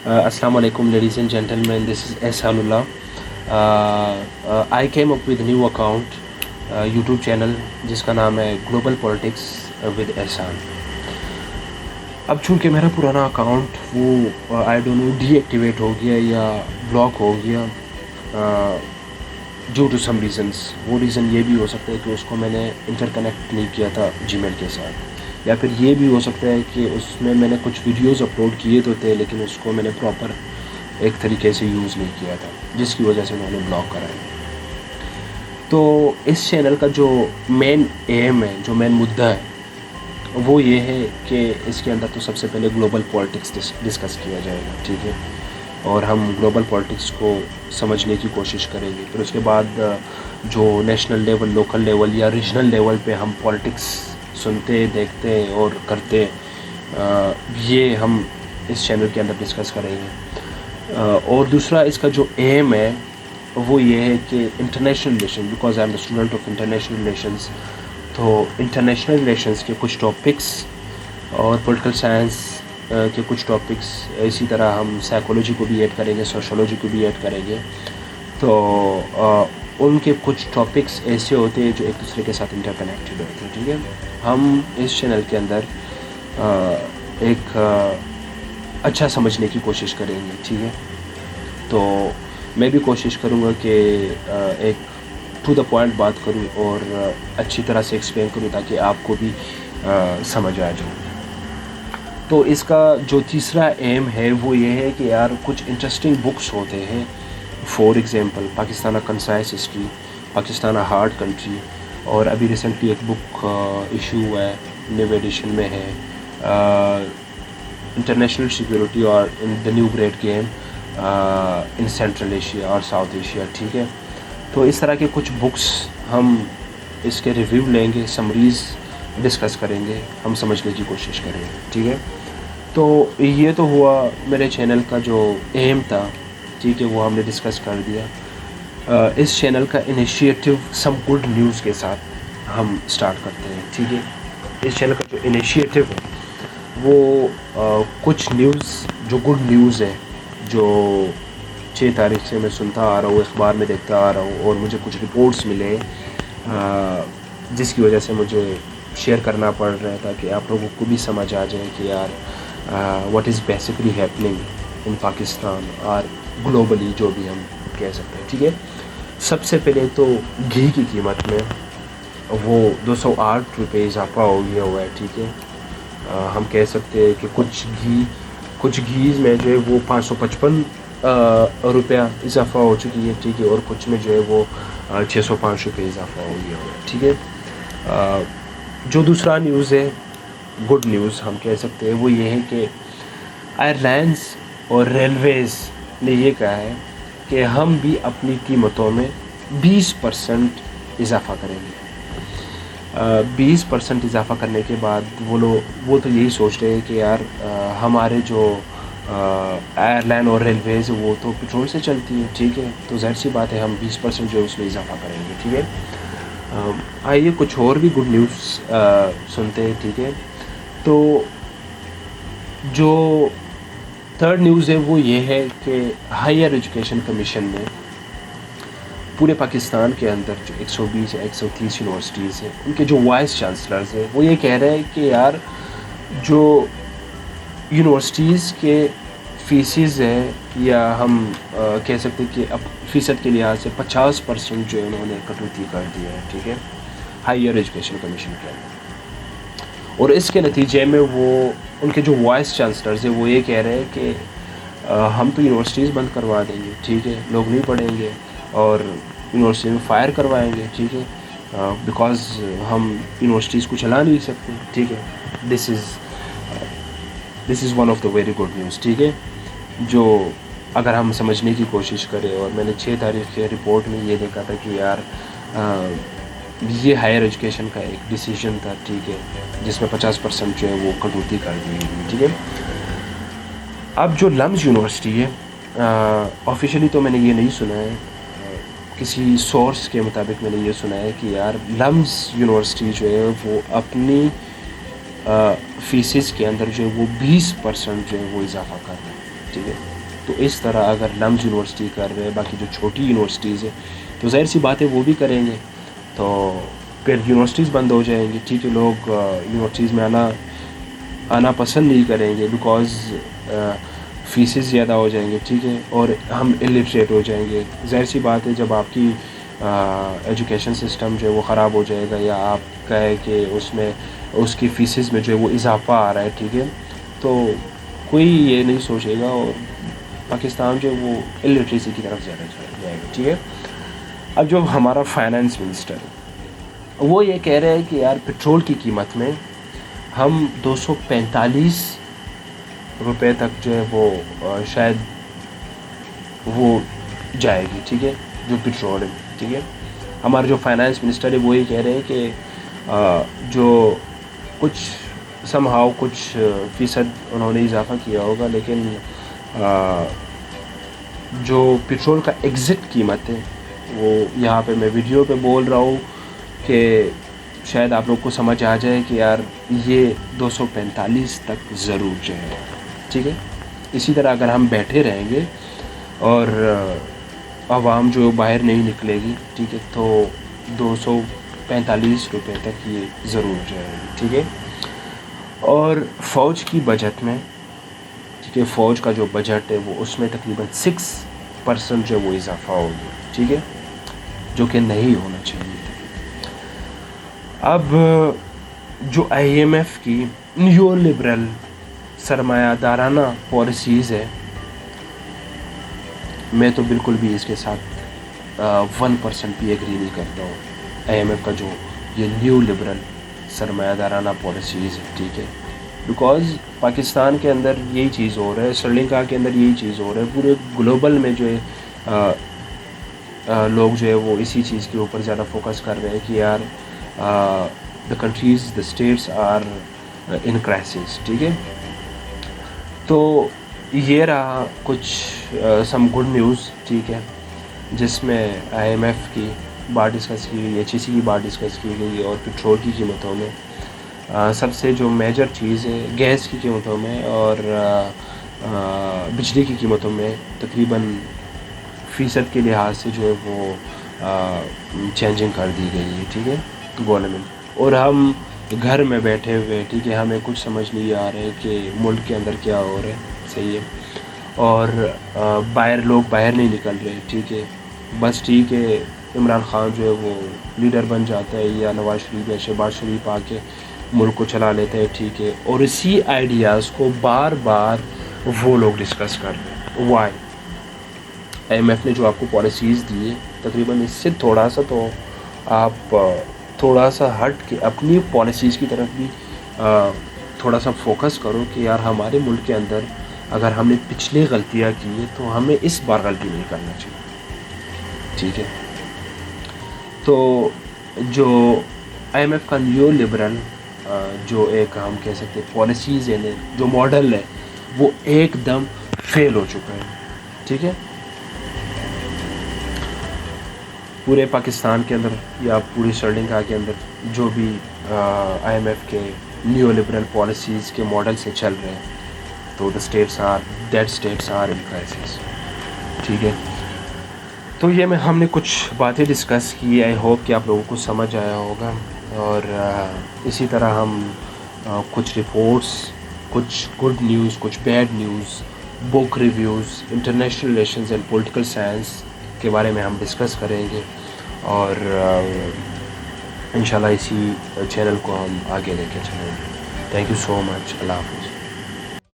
Assalamu alaikum, ladies and gentlemen. This is Ehsanullah. I came up with a new account, YouTube channel, जिसका नाम है global politics with एहसान. अब चूँकि मेरा पुराना अकाउंट वो आई डोंट नो डीएक्टिवेट हो गया या ब्लॉक हो गया ड्यू टू सम रीज़न्स. वो रीज़न ये भी हो सकता है कि उसको मैंने इंटरकनेक्ट नहीं किया था जीमेल के साथ, या फिर ये भी हो सकता है कि उसमें मैंने कुछ वीडियोस अपलोड किए तो थे लेकिन उसको मैंने प्रॉपर एक तरीके से यूज़ नहीं किया था, जिसकी वजह से उन्होंने ब्लॉक कराया. तो इस चैनल का जो मेन एम है, जो मेन मुद्दा है, वो ये है कि इसके अंदर तो सबसे पहले ग्लोबल पॉलिटिक्स डिस्कस किया जाएगा, ठीक है, और हम ग्लोबल पॉलिटिक्स को समझने की कोशिश करेंगे. फिर उसके बाद जो नेशनल लेवल, लोकल लेवल या रीजनल लेवल पे हम पॉलिटिक्स सुनते, देखते और करते, ये हम इस चैनल के अंदर डिस्कस करेंगे. और दूसरा इसका जो एम है वो ये है कि international relation, because I am the student of international relations, तो इंटरनेशनल रिलेशंस के कुछ टॉपिक्स और पॉलिटिकल साइंस के कुछ टॉपिक्स, इसी तरह हम साइकोलॉजी को भी ऐड करेंगे, सोशोलॉजी को भी ऐड करेंगे. तो उनके कुछ टॉपिक्स ऐसे होते हैं जो एक दूसरे के साथ इंटरकनेक्टेड होते हैं, ठीक है. हम इस चैनल के अंदर एक अच्छा समझने की कोशिश करेंगे, ठीक है. तो मैं भी कोशिश करूँगा कि एक टू द पॉइंट बात करूँ और अच्छी तरह से एक्सप्लेन करूँ ताकि आपको भी समझ आ जाए. तो इसका जो तीसरा एम है वो ये है कि यार कुछ इंटरेस्टिंग बुक्स होते हैं. For example Pakistan concise history, Pakistan hard country, और अभी रिसेंटली एक बुक इशू हुआ है, न्यू एडिशन में है, इंटरनेशनल सिक्योरिटी और in the new great game in central Asia और साउथ एशिया, ठीक है. तो इस तरह के कुछ बुक्स हम इसके रिव्यू लेंगे, समरीज़ डिस्कस करेंगे, हम समझने की कोशिश करेंगे, ठीक है. तो ये तो हुआ मेरे चैनल का जो एम था, ठीक है, वो हमने डिस्कस कर दिया. इस चैनल का इनिशिएटिव सम गुड न्यूज़ के साथ हम स्टार्ट करते हैं, ठीक है. इस चैनल का जो इनिशिएटिव है वो कुछ न्यूज़ जो गुड न्यूज़ है, जो 6 तारीख से मैं सुनता आ रहा हूँ, अखबार में देखता आ रहा हूँ, और मुझे कुछ रिपोर्ट्स मिले जिसकी वजह से मुझे शेयर करना पड़ रहा था कि आप लोगों को भी समझ आ जाए कि यार what is basically happening in Pakistan और ग्लोबली, जो भी हम कह सकते हैं, ठीक है. सबसे पहले तो घी की कीमत में वो 208 रुपये इजाफा हो गया हुआ है, ठीक है. हम कह सकते हैं कि कुछ घी में जो है वो 555 रुपया इजाफा हो चुकी है, ठीक है, और कुछ में जो है वो 605 रुपये इजाफा हो गया हुआ है, ठीक है. जो दूसरा न्यूज़ है, गुड न्यूज़ हम कह सकते हैं, वो ये है कि एयरलाइंस और रेलवेज़ ने ये कहा है कि हम भी अपनी कीमतों में 20% इजाफ़ा करेंगे. 20% इजाफ़ा करने के बाद वो तो यही सोच रहे हैं कि यार हमारे जो एयरलाइन और रेलवेज़ वो तो पेट्रोल से चलती है, ठीक है, तो ज़ाहिर सी बात है हम 20% जो है उसमें इजाफ़ा करेंगे, ठीक है. आइए कुछ और भी गुड न्यूज़ सुनते हैं, ठीक है. तो जो थर्ड न्यूज़ है वो ये है कि हायर एजुकेशन कमीशन ने पूरे पाकिस्तान के अंदर जो 120 या 130 यूनिवर्सिटीज़ हैं, उनके जो वाइस चांसलर्स हैं वो ये कह रहे हैं कि यार जो यूनिवर्सिटीज़ के फ़ीसेस है, या हम कह सकते हैं कि अब फ़ीसद के लिहाज से 50% जो है उन्होंने कटौती कर दिया है, ठीक है, हायर एजुकेशन कमीशन के अंदर. और इसके नतीजे में वो उनके जो वाइस चांसलर्स हैं वो ये कह रहे हैं कि हम तो यूनिवर्सिटीज़ बंद करवा देंगे, ठीक है, लोग नहीं पढ़ेंगे और यूनिवर्सिटी में फायर करवाएंगे, ठीक है, बिकॉज़ हम यूनिवर्सिटीज़ को चला नहीं सकते, ठीक है. This is one of the very good news, ठीक है, जो अगर हम समझने की कोशिश करें. और मैंने 6 तारीख के रिपोर्ट में ये देखा था कि यार ये हायर एजुकेशन का एक डिसीजन था, ठीक है, जिसमें 50% जो है वो कटौती कर दी गई, ठीक है. अब जो लम्स यूनिवर्सिटी है, ऑफिशियली तो मैंने ये नहीं सुना है, किसी सोर्स के मुताबिक मैंने ये सुना है कि यार लम्स यूनिवर्सिटी जो है वो अपनी फ़ीसेस के अंदर जो है वो 20% जो है वो इजाफ़ा कर रहे हैं, ٹھیک ہے. تو اس طرح اگر لمز یونیورسٹی کر رہے ہیں, باقی جو چھوٹی یونیورسٹیز ہیں, تو ظاہر سی بات ہے وہ بھی کریں گے, تو پھر یونیورسٹیز بند ہو جائیں گی. ٹھیک ہے, لوگ یونیورسٹیز میں آنا پسند نہیں کریں گے, بیکاز فیسز زیادہ ہو جائیں گے. ٹھیک ہے, اور ہم الٹریٹ ہو جائیں گے. ظاہر سی بات ہے جب آپ کی ایجوکیشن سسٹم جو ہے وہ خراب ہو جائے گا, یا آپ کہے کہ اس کی فیسز میں جو ہے وہ اضافہ آ رہا ہے, ٹھیک ہے, تو کوئی یہ نہیں سوچے گا, اور پاکستان جو ہے وہ الٹریسی کی طرف زیادہ جائے گا. ٹھیک ہے. اب جو ہمارا فائنانس منسٹر ہے وہ یہ کہہ رہے ہیں کہ یار پٹرول کی قیمت میں ہم 245 روپے تک جو ہے وہ شاید وہ جائے گی. ٹھیک ہے, جو پٹرول ہے. ٹھیک ہے, ہمارے جو فائنانس منسٹر ہے وہ یہ کہہ رہے ہیں کہ جو کچھ کچھ فیصد انہوں نے اضافہ کیا ہوگا, لیکن جو پٹرول کا ایگزٹ قیمت ہے وہ یہاں پہ میں ویڈیو پہ بول رہا ہوں کہ شاید آپ لوگ کو سمجھ آ جائے کہ یار یہ 245 تک ضرور جائے. ٹھیک ہے, اسی طرح اگر ہم بیٹھے رہیں گے اور عوام جو باہر نہیں نکلے گی, ٹھیک ہے, تو 245 روپے تک یہ ضرور جائے گی. ٹھیک ہے. اور فوج کی بجٹ میں, ٹھیک ہے, فوج کا جو بجٹ ہے وہ اس میں تقریباً 6% جو وہ اضافہ ہوگا. ٹھیک ہے, جو کہ نہیں ہونا چاہیے. اب جو IMF کی نیو لبرل سرمایہ دارانہ پالیسیز ہے, میں تو بالکل بھی اس کے ساتھ 1% بھی ایگری نہیں کرتا ہوں. IMF کا جو یہ نیو لبرل سرمایہ دارانہ پالیسیز ہے, ٹھیک ہے, بیکاز پاکستان کے اندر یہی چیز ہو رہا ہے, سری لنکا کے اندر یہی چیز ہو رہا ہے, پورے گلوبل میں جو ہے لوگ جو ہے وہ اسی چیز کے اوپر زیادہ فوکس کر رہے ہیں کہ یار the countries, the states are in crisis. ٹھیک ہے, تو یہ رہا کچھ سم گڈ نیوز. ٹھیک ہے, جس میں IMF کی بات ڈسکس کی گئی, HEC کی بات ڈسکس کی گئی, اور پٹرول کی قیمتوں میں سب سے جو میجر چیز ہے گیس کی قیمتوں میں اور بجلی کی قیمتوں میں تقریباً فیصد کے لحاظ سے جو ہے وہ چینجنگ کر دی گئی ہے. ٹھیک ہے, گورنمنٹ, اور ہم گھر میں بیٹھے ہوئے, ٹھیک ہے, ہمیں کچھ سمجھ نہیں آ رہا ہے کہ ملک کے اندر کیا ہو رہا ہے. صحیح ہے, اور لوگ باہر نہیں نکل رہے. ٹھیک ہے, بس ٹھیک ہے, عمران خان جو ہے وہ لیڈر بن جاتا ہے, یا نواز شریف یا شہباز شریف آ کے ملک کو چلا لیتا ہے. ٹھیک ہے, اور اسی آئیڈیاز کو بار بار وہ لوگ ڈسکس کر رہے ہیں. وائی IMF نے جو آپ کو پالیسیز دی ہے, تقریباً اس سے تھوڑا سا تو آپ تھوڑا سا ہٹ کے اپنی پالیسیز کی طرف بھی تھوڑا سا فوکس کرو کہ یار ہمارے ملک کے اندر اگر ہم نے پچھلے غلطیاں کی ہیں تو ہمیں اس بار غلطی نہیں کرنا چاہیے. ٹھیک ہے, تو جو IMF کا نیو لبرل جو ایک ہم کہہ سکتے پالیسیز ہے, جو ماڈل ہے, وہ ایک دم فیل ہو چکا ہے. ٹھیک ہے, پورے پاکستان کے اندر یا پوری سری لنکا کے اندر جو بھی IMF کے نیو لبرل پالیسیز کے ماڈل سے چل رہے ہیں, تو اسٹیٹس آر ان کرائسس. ٹھیک ہے, تو یہ ہم نے کچھ باتیں ڈسکس کی. آئی ہوپ کہ آپ لوگوں کو سمجھ آیا ہوگا, اور اسی طرح ہم کچھ رپورٹس, کچھ گڈ نیوز, کچھ bad news, book reviews, international relations and political science کے بارے میں ہم ڈسکس کریں گے, اور انشاءاللہ اسی چینل کو ہم آگے لے کے چلیں گے. تھینک یو سو مچ. اللہ حافظ.